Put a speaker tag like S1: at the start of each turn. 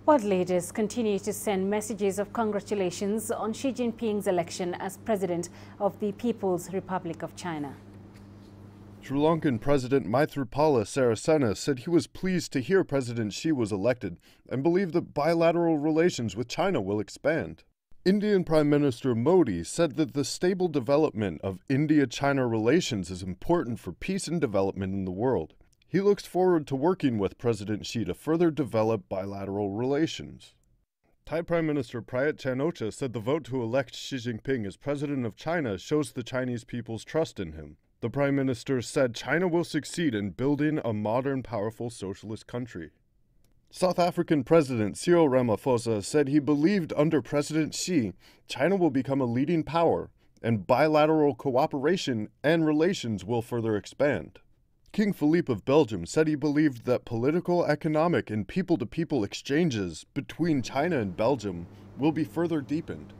S1: World leaders continue to send messages of congratulations on Xi Jinping's election as President of the People's Republic of China.
S2: Sri Lankan President Maithripala Sirisena said he was pleased to hear President Xi was elected and believed that bilateral relations with China will expand. Indian Prime Minister Modi said that the stable development of India-China relations is important for peace and development in the world. He looks forward to working with President Xi to further develop bilateral relations. Thai Prime Minister Prayut Chan-o-cha said the vote to elect Xi Jinping as President of China shows the Chinese people's trust in him. The Prime Minister said China will succeed in building a modern, powerful socialist country. South African President Cyril Ramaphosa said he believed under President Xi, China will become a leading power, and bilateral cooperation and relations will further expand. King Philippe of Belgium said he believed that political, economic, and people-to-people exchanges between China and Belgium will be further deepened.